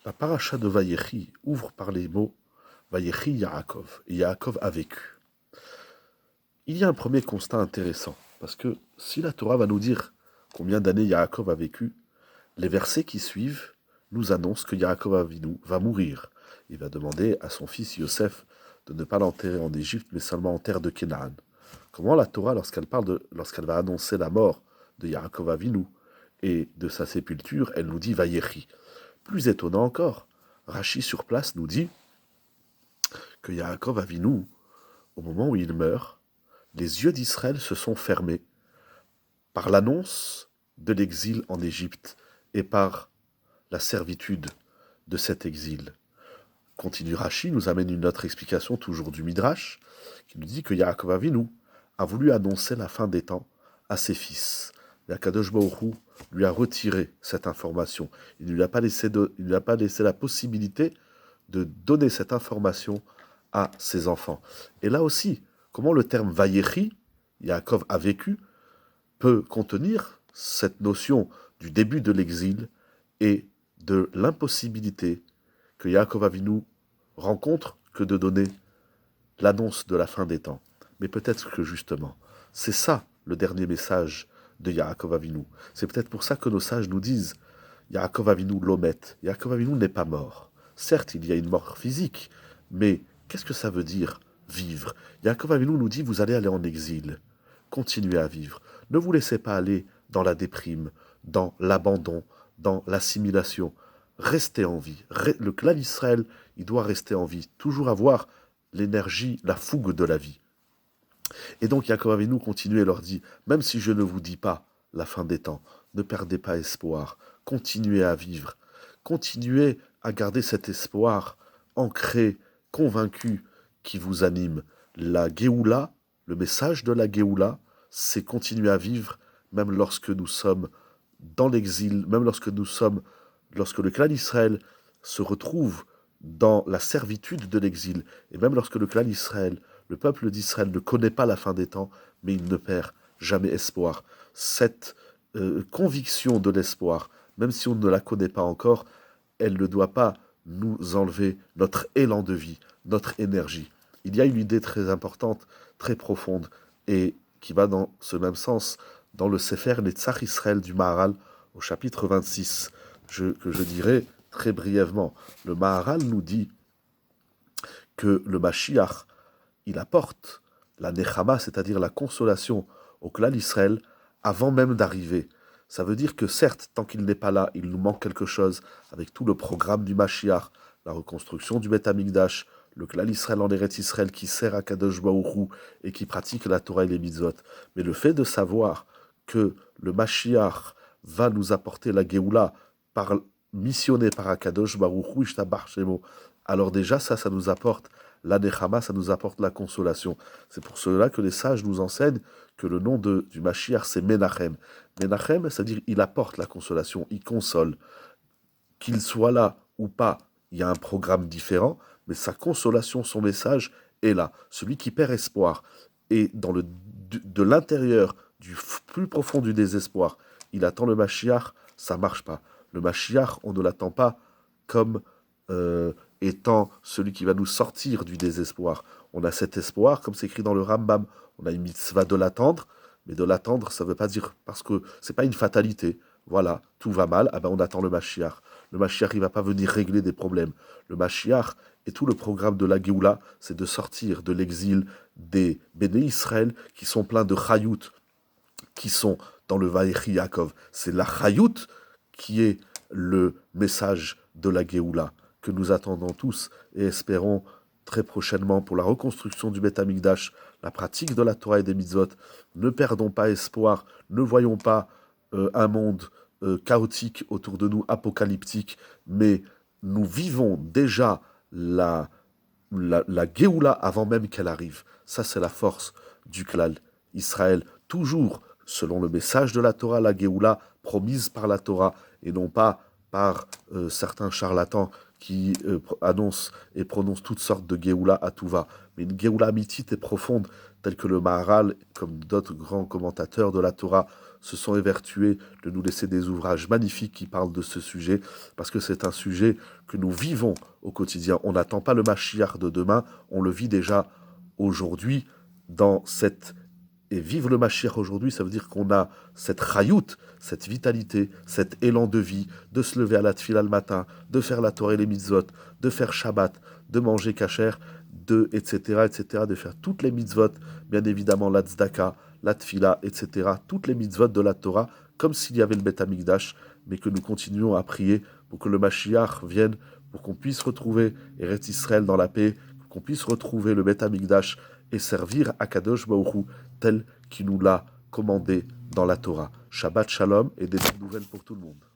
La paracha de Vayechi ouvre par les mots Vayechi Yaakov, et Yaakov a vécu. Il y a un premier constat intéressant, parce que si la Torah va nous dire combien d'années Yaakov a vécu, les versets qui suivent nous annoncent que Yaakov Avinu va mourir. Il va demander à son fils Yosef de ne pas l'enterrer en Égypte, mais seulement en terre de Canaan. Comment la Torah, lorsqu'elle va annoncer la mort de Yaakov Avinu et de sa sépulture, elle nous dit Vayechi. Plus étonnant encore, Rachi sur place nous dit que Yaakov Avinu, au moment où il meurt, les yeux d'Israël se sont fermés par l'annonce de l'exil en Égypte et par la servitude de cet exil. Continue Rachi, nous amène une autre explication, toujours du Midrash, qui nous dit que Yaakov Avinu a voulu annoncer la fin des temps à ses fils. Akadosh Baruch Hu lui a retiré cette information. Il ne lui a pas laissé la possibilité de donner cette information à ses enfants. Et là aussi, comment le terme Vayechi, Yaakov a vécu, peut contenir cette notion du début de l'exil et de l'impossibilité que Yaakov Avinu rencontre que de donner l'annonce de la fin des temps. Mais peut-être que justement, c'est ça le dernier message de Yaakov Avinu. C'est peut-être pour ça que nos sages nous disent Yaakov Avinu l'omet. Yaakov Avinu n'est pas mort. Certes, il y a une mort physique, mais qu'est-ce que ça veut dire vivre? Yaakov Avinu nous dit vous allez aller en exil. Continuez à vivre. Ne vous laissez pas aller dans la déprime, dans l'abandon, dans l'assimilation. Restez en vie. Le clan d'Israël, il doit rester en vie. Toujours avoir l'énergie, la fougue de la vie. Et donc Yaakov Avinu continue et leur dit, même si je ne vous dis pas la fin des temps, ne perdez pas espoir, continuez à vivre, continuez à garder cet espoir ancré, convaincu, qui vous anime. La Géoula, le message de la Géoula, c'est continuer à vivre, même lorsque nous sommes dans l'exil, même lorsque le clan d'Israël se retrouve dans la servitude de l'exil, et même lorsque le clan d'Israël, le peuple d'Israël ne connaît pas la fin des temps, mais il ne perd jamais espoir. Cette conviction de l'espoir, même si on ne la connaît pas encore, elle ne doit pas nous enlever notre élan de vie, notre énergie. Il y a une idée très importante, très profonde, et qui va dans ce même sens, dans le Sefer Netzach Israël du Maharal, au chapitre 26, que je dirai très brièvement. Le Maharal nous dit que le Mashiach, il apporte la Nechama, c'est-à-dire la consolation au clan d'Israël, avant même d'arriver. Ça veut dire que certes, tant qu'il n'est pas là, il nous manque quelque chose avec tout le programme du Mashiach, la reconstruction du Beth Amikdash, le clan d'Israël en Eretz Israël qui sert à Kadosh Baruch Hu et qui pratique la Torah et les mitzvot. Mais le fait de savoir que le Mashiach va nous apporter la Géoula missionné par Akadosh Baruch Hu Ishtabach Shemo, alors déjà ça nous apporte la Nechama, ça nous apporte la consolation. C'est pour cela que les sages nous enseignent que le nom du Mashiach, c'est Menachem. Menachem, c'est-à-dire il apporte la consolation, il console. Qu'il soit là ou pas, il y a un programme différent, mais sa consolation, son message est là. Celui qui perd espoir et de l'intérieur, du plus profond du désespoir, il attend le Mashiach, ça marche pas. Le Mashiach, on ne l'attend pas comme étant celui qui va nous sortir du désespoir. On a cet espoir, comme c'est écrit dans le Rambam, on a une mitzvah de l'attendre, mais de l'attendre, ça ne veut pas dire, parce que c'est pas une fatalité. Voilà, tout va mal, ah ben on attend le Mashiach. Le Mashiach, il ne va pas venir régler des problèmes. Le Mashiach et tout le programme de la Géoula, c'est de sortir de l'exil des Béné Israël qui sont pleins de Chayout, qui sont dans le Vayechi Yaakov. C'est la Chayout qui est le message de la Géoula que nous attendons tous et espérons très prochainement pour la reconstruction du Beth Amikdash, la pratique de la Torah et des mitzvot. Ne perdons pas espoir, ne voyons pas un monde chaotique autour de nous, apocalyptique, mais nous vivons déjà la Géoula avant même qu'elle arrive. Ça, c'est la force du clan Israël. Toujours, selon le message de la Torah, la Géoula promise par la Torah, et non pas par certains charlatans qui annoncent et prononcent toutes sortes de Géoula à tout va. Mais une Géoula mythique et profonde, telle que le Maharal, comme d'autres grands commentateurs de la Torah, se sont évertués de nous laisser des ouvrages magnifiques qui parlent de ce sujet, parce que c'est un sujet que nous vivons au quotidien. On n'attend pas le Mashiach de demain, on le vit déjà aujourd'hui dans cette... Et vivre le Mashiach aujourd'hui, ça veut dire qu'on a cette chayout, cette vitalité, cet élan de vie, de se lever à la tfila le matin, de faire la Torah et les mitzvot, de faire Shabbat, de manger kasher, etc., de faire toutes les mitzvot, bien évidemment la tzedaka, la tfila, etc., toutes les mitzvot de la Torah, comme s'il y avait le Beth Amikdash, mais que nous continuons à prier pour que le Mashiach vienne, pour qu'on puisse retrouver Eretz Israël dans la paix, qu'on puisse retrouver le Beth Amikdash et servir Akadosh Baruch Hu tel qu'il nous l'a commandé dans la Torah. Shabbat Shalom et des bonnes nouvelles pour tout le monde.